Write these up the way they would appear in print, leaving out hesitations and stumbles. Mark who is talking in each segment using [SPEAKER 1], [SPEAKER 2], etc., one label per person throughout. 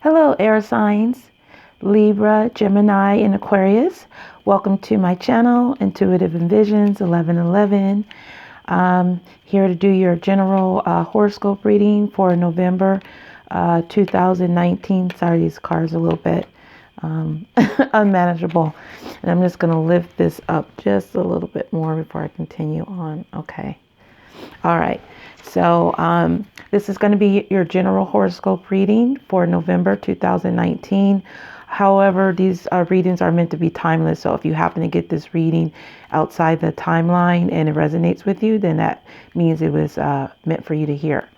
[SPEAKER 1] Hello, air signs, Libra, Gemini, and Aquarius. Welcome to my channel, Intuitive Envisions 1111. Here to do your general horoscope reading for November 2019. Sorry, these cards are a little bit unmanageable. And I'm just going to lift this up just a little bit more before I continue on. Okay. All right. So this is going to be your general horoscope reading for November 2019. However, these readings are meant to be timeless. So if you happen to get this reading outside the timeline and it resonates with you, then that means it was meant for you to hear.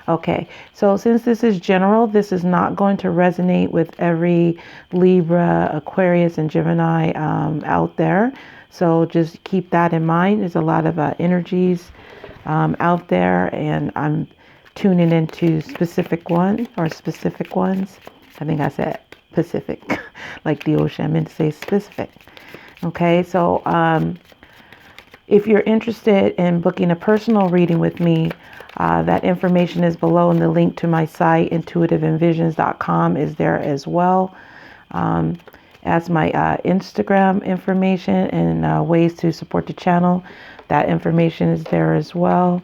[SPEAKER 1] Okay, so since this is general, this is not going to resonate with every Libra, Aquarius, and Gemini out there. So just keep that in mind. There's a lot of energies out there, and I'm tuning into specific ones. I think I said Pacific, like the ocean. I meant to say specific. Okay, so if you're interested in booking a personal reading with me, that information is below, and the link to my site, intuitiveenvisions.com, is there as well. As my Instagram information and ways to support the channel, that information is there as well.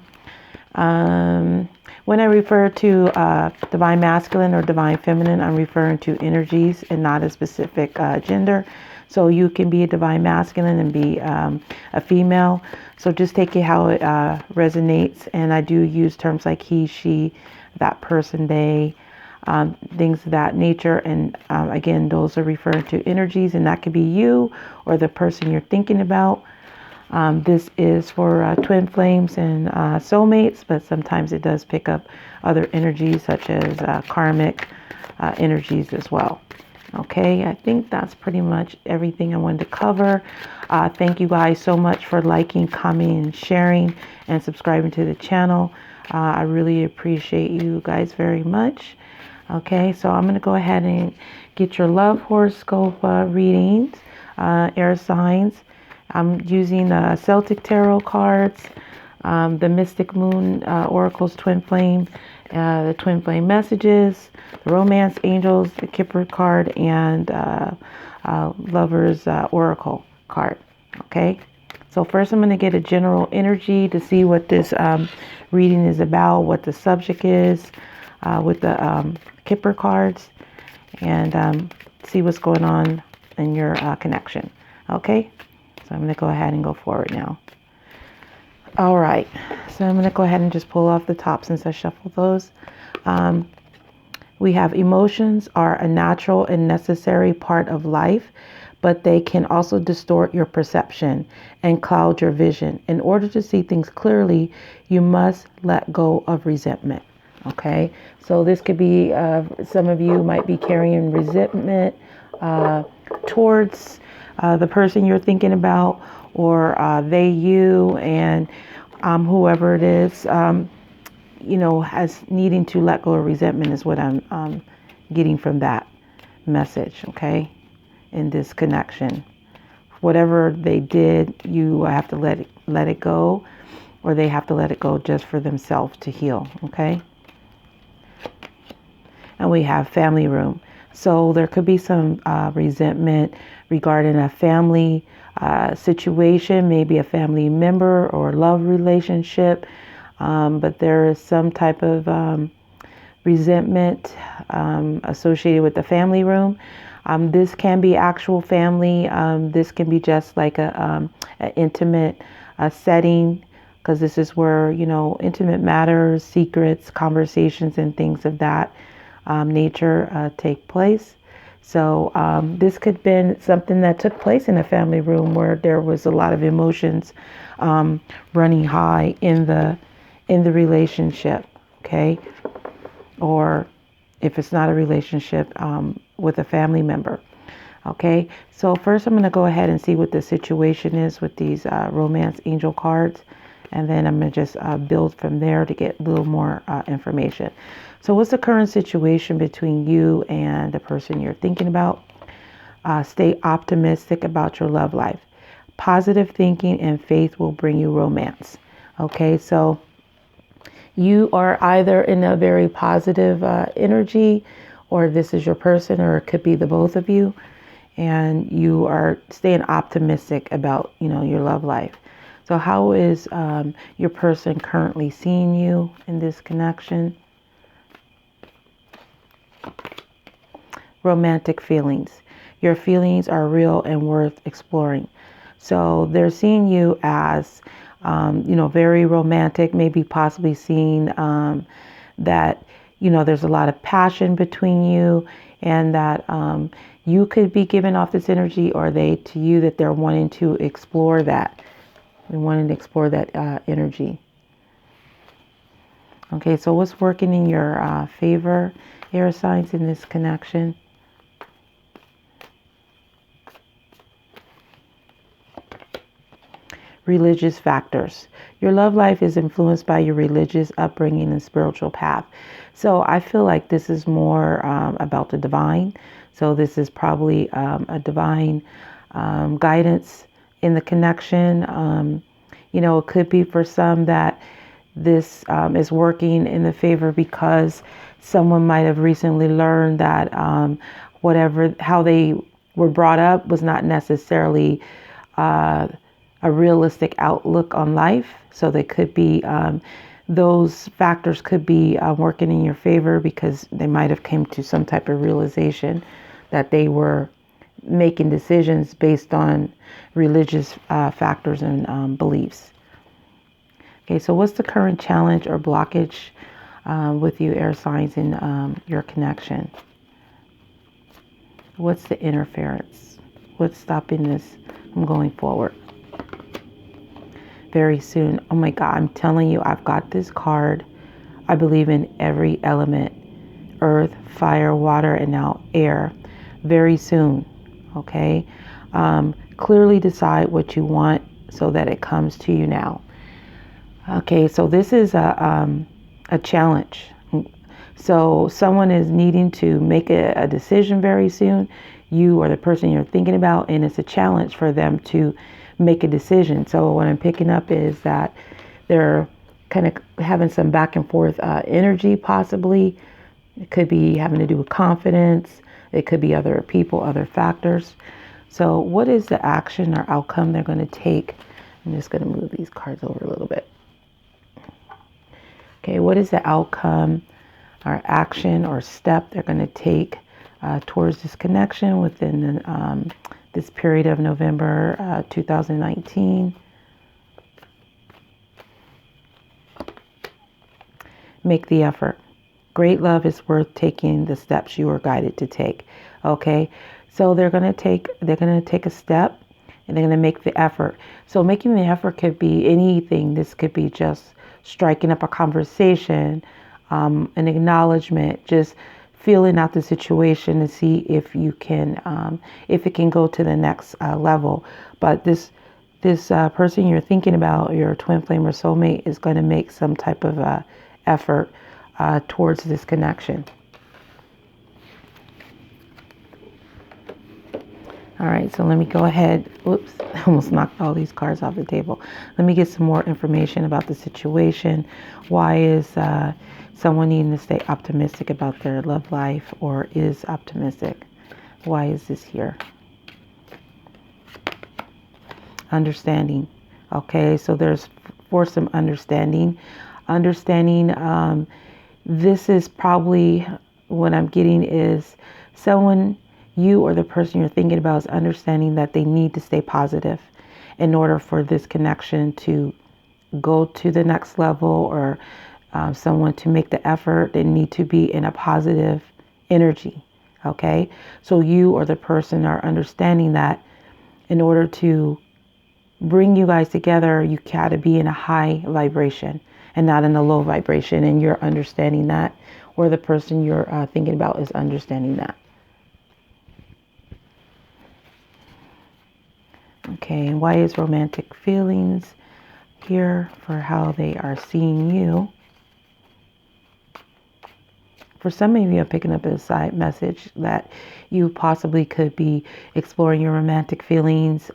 [SPEAKER 1] When I refer to divine masculine or divine feminine, I'm referring to energies and not a specific gender. So you can be a divine masculine and be a female. So just take it how it resonates. And I do use terms like he, she, that person, they, things of that nature. And again, those are referring to energies, and that could be you or the person you're thinking about. This is for twin flames and soulmates, but sometimes it does pick up other energies such as karmic energies as well. Okay, I think that's pretty much everything I wanted to cover. Thank you guys so much for liking, commenting, and sharing, and subscribing to the channel. I really appreciate you guys very much. Okay, so I'm going to go ahead and get your love horoscope readings, air signs. I'm using the Celtic Tarot cards, the Mystic Moon Oracle's Twin Flame, the Twin Flame Messages, the Romance Angels, the Kipper card, and Lover's Oracle card. Okay, so first I'm going to get a general energy to see what this reading is about, what the subject is with the Kipper cards, and see what's going on in your connection. Okay. So I'm going to go ahead and go forward now. All right. So I'm going to go ahead and just pull off the top since I shuffled those. We have emotions are a natural and necessary part of life, but they can also distort your perception and cloud your vision. In order to see things clearly, you must let go of resentment. Okay. So this could be, some of you might be carrying resentment towards the person you're thinking about, or they, you, and whoever it is, has needing to let go of resentment is what I'm getting from that message, okay, in this connection. Whatever they did, you have to let it go, or they have to let it go just for themselves to heal, okay? And we have family room. So there could be some resentment regarding a family situation, maybe a family member or love relationship. But there is some type of resentment associated with the family room. This can be actual family. This can be just like an intimate setting, because this is where, intimate matters, secrets, conversations, and things of that nature take place. So this could have been something that took place in a family room where there was a lot of emotions running high in the relationship, okay? Or if it's not a relationship, with a family member, okay? So first I'm going to go ahead and see what the situation is with these romance angel cards, and then I'm going to just build from there to get a little more information. So what's the current situation between you and the person you're thinking about? Stay optimistic about your love life. Positive thinking and faith will bring you romance. Okay, so you are either in a very positive energy, or this is your person, or it could be the both of you, and you are staying optimistic about, your love life. So how is your person currently seeing you in this connection? Romantic feelings. Your feelings are real and worth exploring. So they're seeing you as, very romantic, maybe possibly seeing that, there's a lot of passion between you, and that you could be giving off this energy, or they to you, that they're wanting to explore that. They're wanting to explore that energy. Okay, so what's working in your favor, air signs, in this connection? Religious factors. Your love life is influenced by your religious upbringing and spiritual path. So I feel like this is more about the divine. So this is probably a divine guidance in the connection. It could be for some that this is working in the favor because someone might have recently learned that how they were brought up was not necessarily a realistic outlook on life. So they could be, those factors could be working in your favor because they might have come to some type of realization that they were making decisions based on religious factors and beliefs. Okay, so what's the current challenge or blockage with you, air signs, in your connection? What's the interference? What's stopping this from going forward? Very soon. Oh my God, I'm telling you, I've got this card. I believe in every element: earth, fire, water, and now air. Very soon. Okay. Clearly decide what you want so that it comes to you now. Okay, so this is a challenge. So someone is needing to make a decision very soon, you or the person you're thinking about, and it's a challenge for them to make a decision. So what I'm picking up is that they're kind of having some back and forth energy, possibly. It could be having to do with confidence. It could be other people, other factors. So what is the action or outcome they're going to take? I'm just going to move these cards over a little bit. Okay, what is the outcome or action or step they're going to take towards this connection within this period of November 2019? Make the effort. Great love is worth taking the steps you are guided to take. Okay, so they're going to take a step, and they're going to make the effort. So making the effort could be anything. This could be just striking up a conversation, an acknowledgement, just feeling out the situation to see if you can, if it can go to the next level. But this person you're thinking about, your twin flame or soulmate, is going to make some type of effort towards this connection. All right, so let me go ahead. Whoops, I almost knocked all these cards off the table. Let me get some more information about the situation. Why is someone needing to stay optimistic about their love life, or is optimistic? Why is this here? Understanding. Okay, so there's for some understanding. This is probably what I'm getting is someone, you or the person you're thinking about, is understanding that they need to stay positive in order for this connection to go to the next level, or someone to make the effort. They need to be in a positive energy. Okay, so you or the person are understanding that in order to bring you guys together, you gotta be in a high vibration and not in a low vibration, and you're understanding that, or the person you're thinking about is understanding that. Okay, and why is romantic feelings here for how they are seeing you? For some of you, I'm picking up a side message that you possibly could be exploring your romantic feelings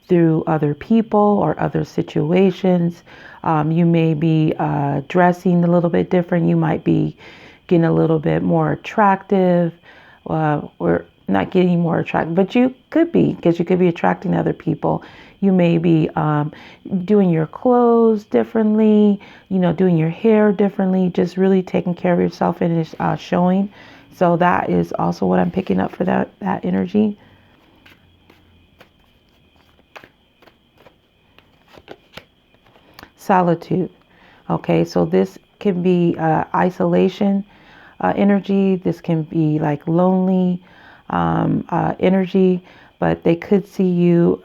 [SPEAKER 1] through other people or other situations. You may be dressing a little bit different. You might be getting a little bit more attractive, or not getting more attractive, but you could be, because you could be attracting other people. You may be doing your clothes differently, doing your hair differently, just really taking care of yourself, and it's showing. So that is also what I'm picking up for that energy. Solitude. Okay, so this can be isolation energy. This can be like lonely energy, but they could see you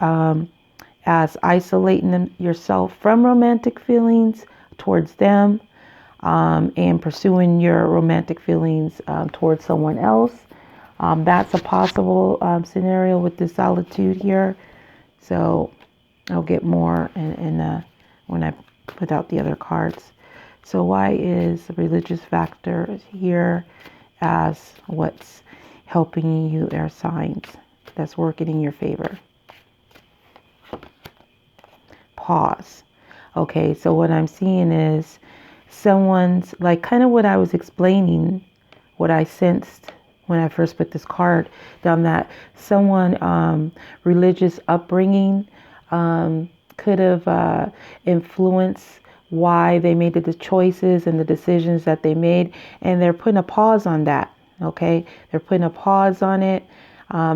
[SPEAKER 1] as isolating yourself from romantic feelings towards them, and pursuing your romantic feelings towards someone else. That's a possible scenario with the solitude here. So I'll get more when I put out the other cards. So why is the religious factor here as what's helping you, air signs, that's working in your favor? Pause. Okay, so what I'm seeing is someone's, like, kind of what I was explaining, what I sensed when I first put this card down, that someone religious upbringing could have influenced why they made the choices and the decisions that they made, and they're putting a pause on that. Okay, they're putting a pause on it.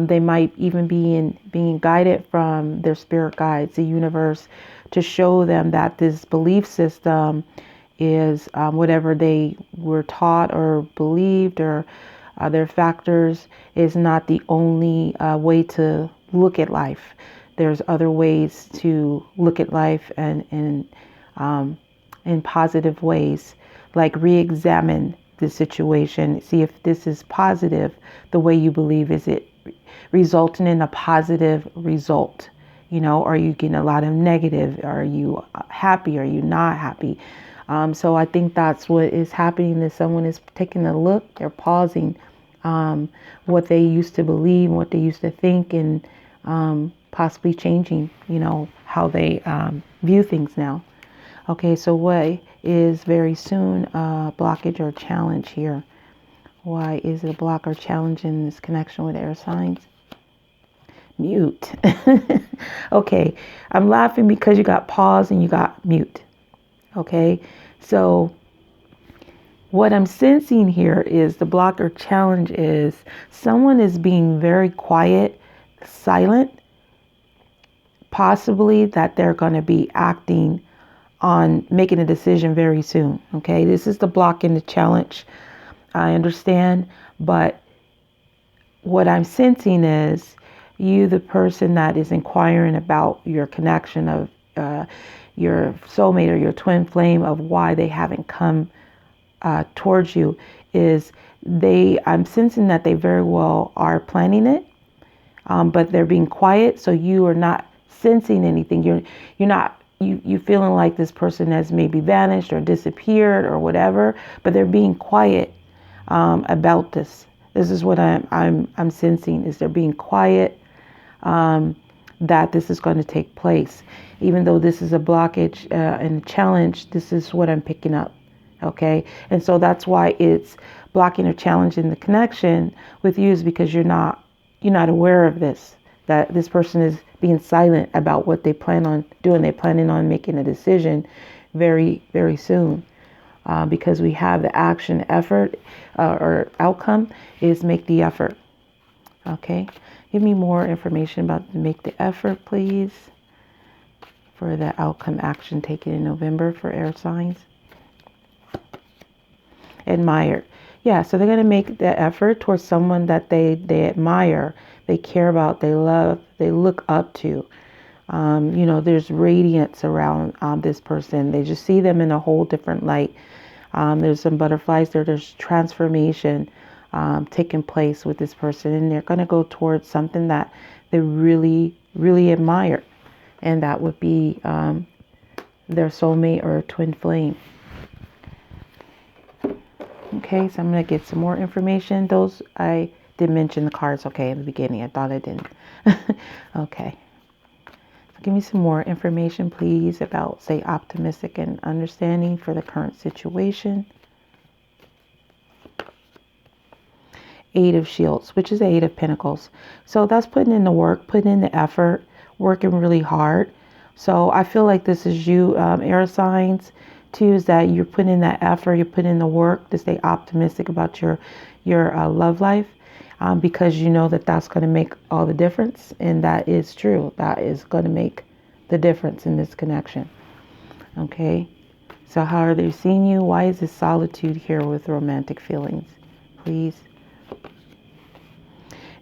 [SPEAKER 1] They might even be being guided from their spirit guides, the universe, to show them that this belief system is whatever they were taught or believed, or their factors, is not the only way to look at life. There's other ways to look at life, and in positive ways, like re-examine the situation, see if this is positive, the way you believe. Is it resulting in a positive result? Are you getting a lot of negative? Are you happy? Are you not happy? So I think that's what is happening, is someone is taking a look, they're pausing what they used to believe, what they used to think, and possibly changing, how they view things now. Okay, so what is very soon a blockage or challenge here? Why is it a block or challenge in this connection with air signs? Mute. Okay, I'm laughing because you got pause and you got mute. Okay, so what I'm sensing here is the block or challenge is someone is being very quiet, silent, possibly that they're going to be acting on making a decision very soon. Okay, this is the block and the challenge, I understand, but what I'm sensing is you, the person that is inquiring about your connection of your soulmate or your twin flame, of why they haven't come towards you, is I'm sensing that they very well are planning it, but they're being quiet, so you are not sensing anything. You're not. You feeling like this person has maybe vanished or disappeared or whatever, but they're being quiet about this. This is what I'm sensing, is they're being quiet, that this is going to take place. Even though this is a blockage and a challenge, this is what I'm picking up. Okay, and so that's why it's blocking or challenging the connection with you, is because you're not aware of this, that this person is being silent about what they plan on doing. They're planning on making a decision very, very soon, because we have the action, effort, or outcome is make the effort. Okay, give me more information about make the effort, please, for the outcome, action taken in November for air signs. Admire. Yeah, so they're going to make the effort towards someone that they admire, they care about, they love, they look up to. There's radiance around this person. They just see them in a whole different light. There's some butterflies there. There's transformation taking place with this person, and they're going to go towards something that they really, really admire, and that would be their soulmate or twin flame. Okay, so I'm going to get some more information. Those, I did mention the cards, okay, in the beginning. I thought I didn't. Okay. So give me some more information, please, about, say, optimistic and understanding for the current situation. Eight of Shields, which is the Eight of Pentacles. So that's putting in the work, putting in the effort, working really hard. So I feel like this is you, air signs, too, is that you're putting in that effort, you're putting in the work to stay optimistic about your love life, because you know that that's going to make all the difference. And that is true. That is going to make the difference in this connection. Okay. So how are they seeing you? Why is this solitude here with romantic feelings? Please.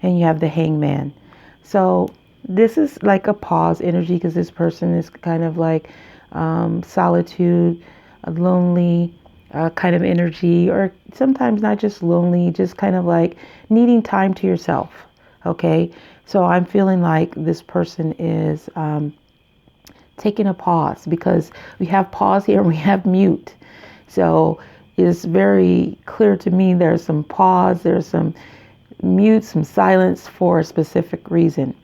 [SPEAKER 1] And you have the Hangman. So this is like a pause energy, because this person is kind of like solitude, lonely kind of energy, or sometimes not just lonely, just kind of like needing time to yourself. Okay. So I'm feeling like this person is taking a pause, because we have pause here and we have mute. So it's very clear to me there's some pause, there's some mute, some silence for a specific reason.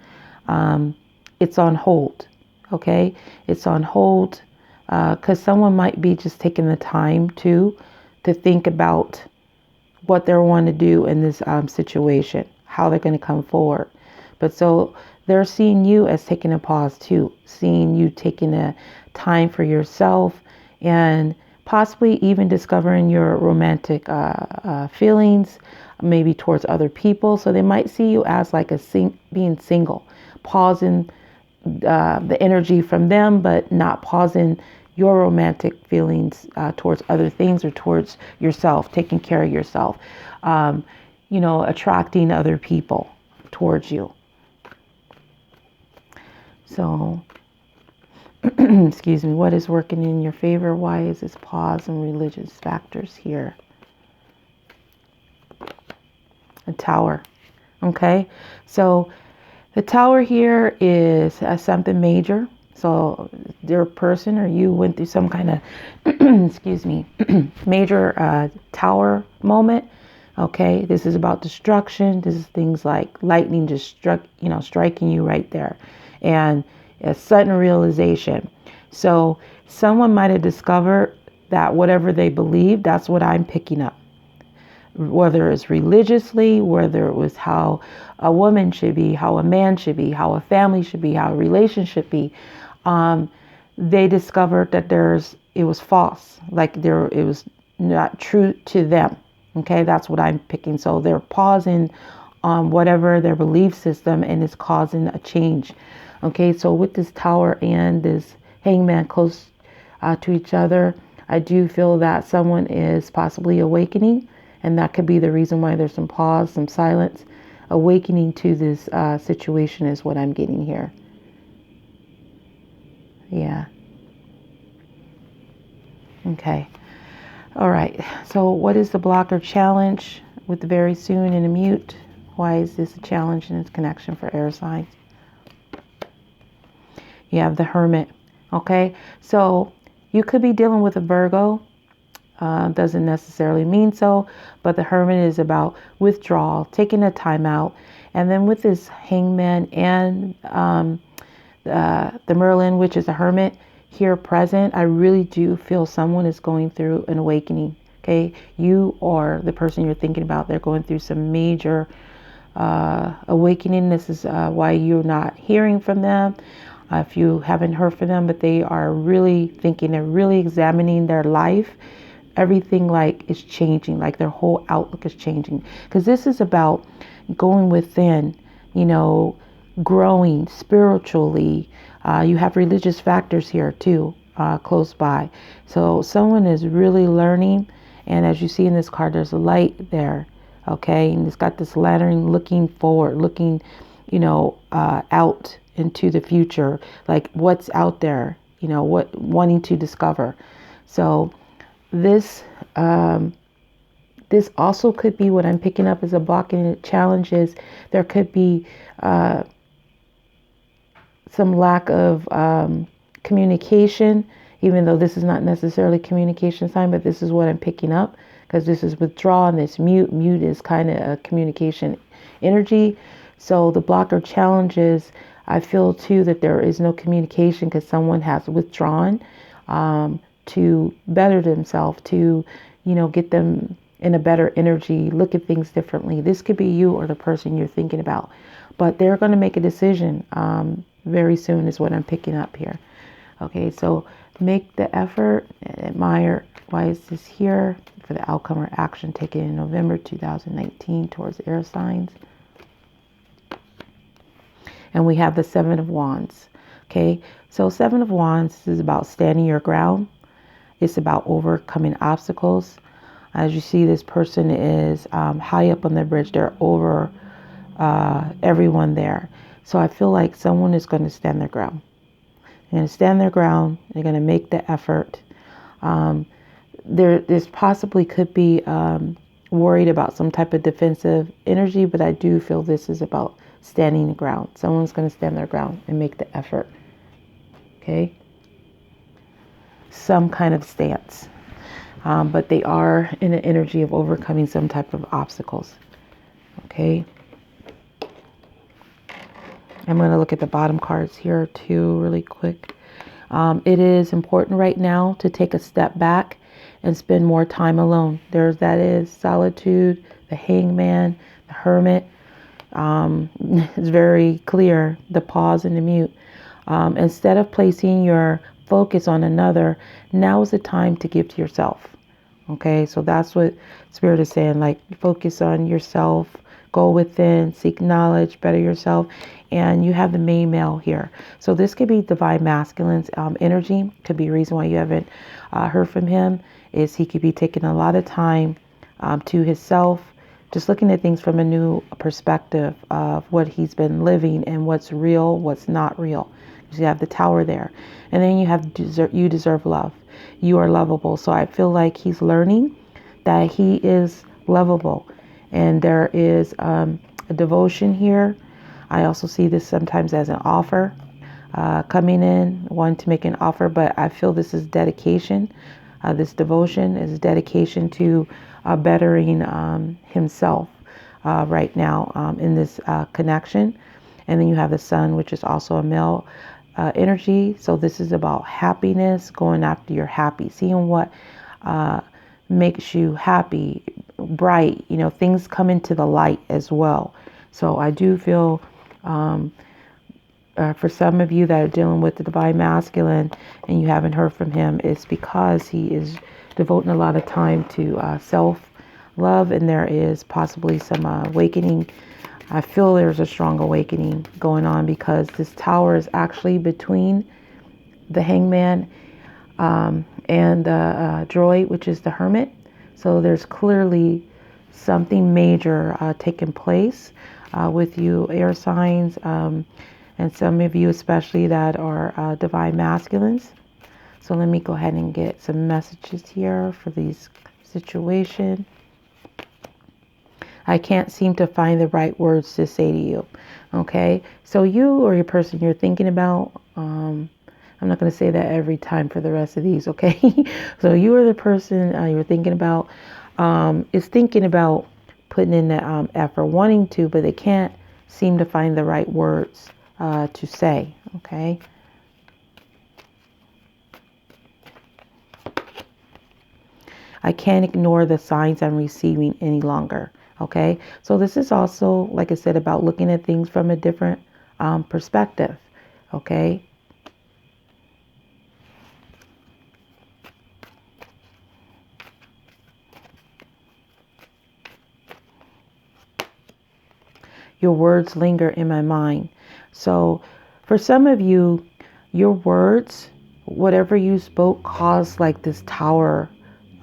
[SPEAKER 1] It's on hold. Okay. It's on hold because someone might be just taking the time to think about what they want to do in this situation, how they're going to come forward. But so they're seeing you as taking a pause too, seeing you taking a time for yourself, and possibly even discovering your romantic feelings, maybe towards other people. So they might see you as like being single, pausing the energy from them, but not pausing your romantic feelings towards other things or towards yourself, taking care of yourself, attracting other people towards you. So, excuse me, what is working in your favor? Why is this pause and religious factors here? A Tower. Okay, so the Tower here is something major. So their person or you went through some kind of, excuse me, major Tower moment. Okay, this is about destruction. This is things like lightning just striking you right there, and a sudden realization. So someone might have discovered that whatever they believe, that's what I'm picking up. Whether it's religiously, whether it was how a woman should be, how a man should be, how a family should be, how a relationship should be, they discovered that it was false, it was not true to them. Okay, that's what I'm picking. So they're pausing on whatever their belief system, and it's causing a change. Okay, so with this Tower and this Hangman close to each other, I do feel that someone is possibly awakening, and that could be the reason why there's some pause, some silence. Awakening to this situation is what I'm getting here. Yeah. Okay. All right. So what is the blocker challenge with the very soon and a mute? Why is this a challenge in its connection for air signs? You have the Hermit. Okay. So you could be dealing with a Virgo. Doesn't necessarily mean so, but the Hermit is about withdrawal, taking a time out. And then with this Hangman and the Merlin, which is a Hermit here present, I really do feel someone is going through an awakening. Okay, you or the person you're thinking about, they're going through some major awakening. This is why you're not hearing from them. If you haven't heard from them, but they are really thinking, they're really examining their life. Everything is changing, like their whole outlook is changing. Because this is about going within, growing spiritually. You have religious factors here too, close by. So someone is really learning. And as you see in this card, there's a light there. Okay. And it's got this lantern looking forward, looking, out into the future, like what's out there, what wanting to discover. So this also could be what I'm picking up as a blocking challenges. There could be some lack of communication, even though this is not necessarily communication sign, but this is what I'm picking up, because this is withdrawal and this mute. Mute is kind of a communication energy. So the blocker challenges, I feel too that there is no communication because someone has withdrawn to better themselves, to, get them in a better energy, look at things differently. This could be you or the person you're thinking about, but they're going to make a decision very soon is what I'm picking up here. Okay, so make the effort and admire. Why is this here? For the outcome or action taken in November 2019 towards air signs. And we have the Seven of Wands. Okay, so Seven of Wands is about standing your ground. It's about overcoming obstacles. As you see, this person is high up on the bridge. They're over everyone there. So I feel like someone is going to stand their ground. They're going to stand their ground. They're going to make the effort. There's possibly could be worried about some type of defensive energy, but I do feel this is about standing the ground. Someone's going to stand their ground and make the effort. Okay. Some kind of stance. But they are in an energy of overcoming some type of obstacles. Okay. I'm going to look at the bottom cards here too really quick. It is important right now to take a step back and spend more time alone. That is solitude, the hangman, the hermit. It's very clear, the pause and the mute. Instead of placing your focus on another, now is the time to give to yourself. Okay, so that's what Spirit is saying, like focus on yourself, go within, seek knowledge, better yourself. And you have the main male here. So this could be divine masculine's energy. Could be a reason why you haven't heard from him is he could be taking a lot of time to himself, just looking at things from a new perspective of what he's been living and what's real, what's not real. You have the Tower there. And then you have you deserve love. You are lovable. So I feel like he's learning that he is lovable. And there is a devotion here. I also see this sometimes as an offer coming in, one to make an offer, but I feel this is dedication. This devotion is dedication to bettering himself right now in this connection. And then you have the Sun, which is also a male energy. So this is about happiness, going after your happy, seeing what makes you happy, bright, things come into the light as well. So I do feel for some of you that are dealing with the divine masculine and you haven't heard from him, it's because he is devoting a lot of time to self-love, and there is possibly some awakening. I feel there's a strong awakening going on because this Tower is actually between the hangman and the droid, which is the hermit. So there's clearly something major taking place with you air signs, and some of you especially that are divine masculines. So let me go ahead and get some messages here for these situation. I can't seem to find the right words to say to you. Okay, so you or your person you're thinking about, I'm not going to say that every time for the rest of these, okay? So you are the person you're thinking about, is thinking about putting in the effort, wanting to, but they can't seem to find the right words to say, okay? I can't ignore the signs I'm receiving any longer, okay? So this is also, like I said, about looking at things from a different perspective, okay? Your words linger in my mind. So for some of you, your words, whatever you spoke, caused like this Tower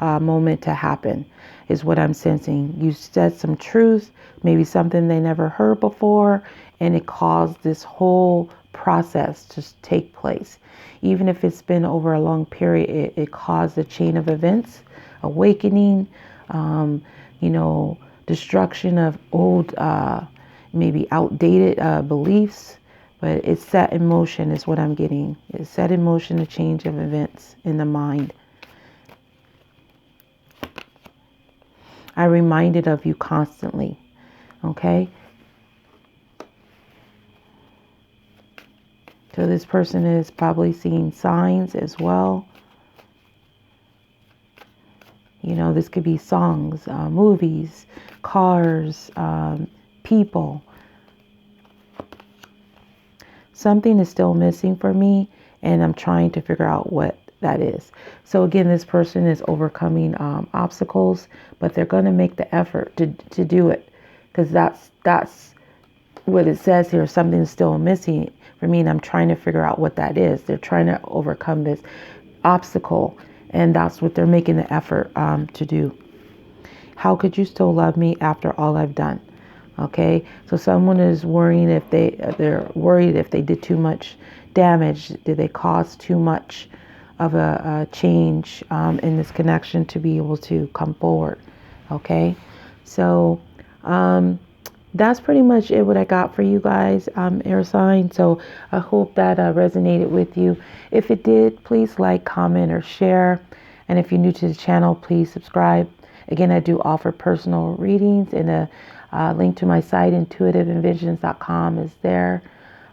[SPEAKER 1] moment to happen, is what I'm sensing. You said some truth, maybe something they never heard before, and it caused this whole process to take place. Even if it's been over a long period, it caused a chain of events, awakening, destruction of old maybe outdated beliefs, but it's set in motion is what I'm getting. It's set in motion a change of events in the mind. I'm reminded of you constantly, okay? So this person is probably seeing signs as well. You know, this could be songs, movies, cars, people. Something is still missing for me, and I'm trying to figure out what that is. So again, this person is overcoming obstacles, but they're going to make the effort to do it, because that's what it says here. Something is still missing for me, and I'm trying to figure out what that is. They're trying to overcome this obstacle, and that's what they're making the effort to do. How could you still love me after all I've done? Okay, so someone is worrying if they're worried if they did too much damage. Did they cause too much of a change in this connection to be able to come forward? Okay, so that's pretty much it, what I got for you guys, air sign. So I hope that resonated with you. If it did, please like, comment, or share. And if you're new to the channel, please subscribe. Again, I do offer personal readings, and a link to my site, intuitiveinventions.com, is there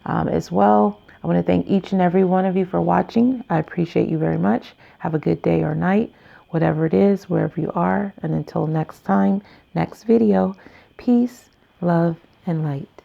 [SPEAKER 1] as well. I want to thank each and every one of you for watching. I appreciate you very much. Have a good day or night, whatever it is, wherever you are. And until next time, next video, peace, love, and light.